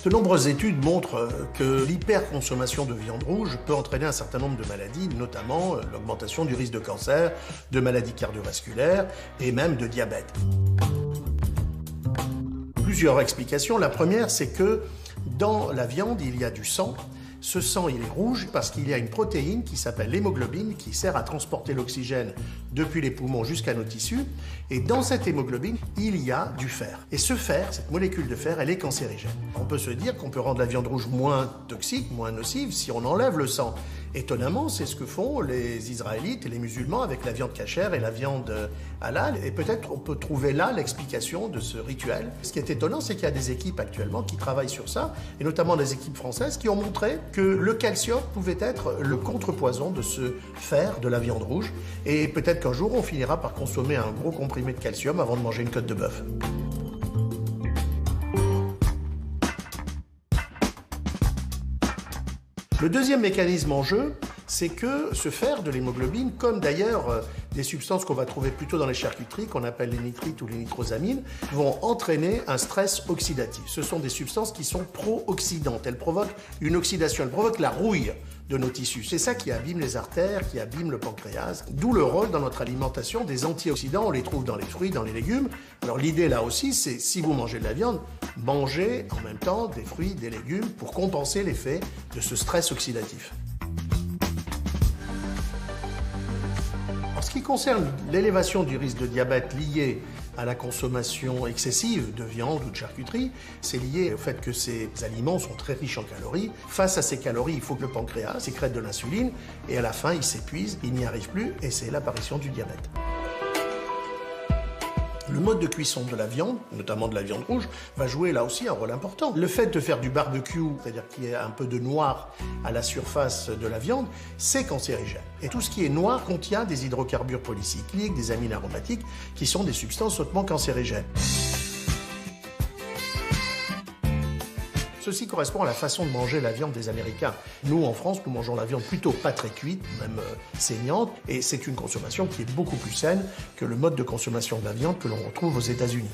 De nombreuses études montrent que l'hyperconsommation de viande rouge peut entraîner un certain nombre de maladies, notamment l'augmentation du risque de cancer, de maladies cardiovasculaires et même de diabète. Plusieurs explications. La première, c'est que dans la viande, il y a du sang. Ce sang, il est rouge parce qu'il y a une protéine qui s'appelle l'hémoglobine qui sert à transporter l'oxygène depuis les poumons jusqu'à nos tissus. Et dans cette hémoglobine, il y a du fer. Et ce fer, cette molécule de fer, elle est cancérigène. On peut se dire qu'on peut rendre la viande rouge moins toxique, moins nocive si on enlève le sang. Étonnamment, c'est ce que font les Israélites et les musulmans avec la viande cachère et la viande halal. Et peut-être on peut trouver là l'explication de ce rituel. Ce qui est étonnant, c'est qu'il y a des équipes actuellement qui travaillent sur ça, et notamment des équipes françaises qui ont montré que le calcium pouvait être le contrepoison de ce fer de la viande rouge. Et peut-être qu'un jour, on finira par consommer un gros comprimé de calcium avant de manger une côte de bœuf. Le deuxième mécanisme en jeu, c'est que ce fer de l'hémoglobine, comme d'ailleurs des substances qu'on va trouver plutôt dans les charcuteries, qu'on appelle les nitrites ou les nitrosamines, vont entraîner un stress oxydatif. Ce sont des substances qui sont pro-oxydantes. Elles provoquent une oxydation, elles provoquent la rouille de nos tissus. C'est ça qui abîme les artères, qui abîme le pancréas. D'où le rôle dans notre alimentation des antioxydants. On les trouve dans les fruits, dans les légumes. Alors l'idée là aussi, c'est si vous mangez de la viande, mangez en même temps des fruits, des légumes pour compenser l'effet de ce stress oxydatif. En ce qui concerne l'élévation du risque de diabète lié à la consommation excessive de viande ou de charcuterie, c'est lié au fait que ces aliments sont très riches en calories. Face à ces calories, il faut que le pancréas sécrète de l'insuline et à la fin, il s'épuise, il n'y arrive plus et c'est l'apparition du diabète. Le mode de cuisson de la viande, notamment de la viande rouge, va jouer là aussi un rôle important. Le fait de faire du barbecue, c'est-à-dire qu'il y ait un peu de noir à la surface de la viande, c'est cancérigène. Et tout ce qui est noir contient des hydrocarbures polycycliques, des amines aromatiques, qui sont des substances hautement cancérigènes. Ceci correspond à la façon de manger la viande des Américains. Nous, en France, nous mangeons la viande plutôt pas très cuite, même saignante, et c'est une consommation qui est beaucoup plus saine que le mode de consommation de la viande que l'on retrouve aux États-Unis.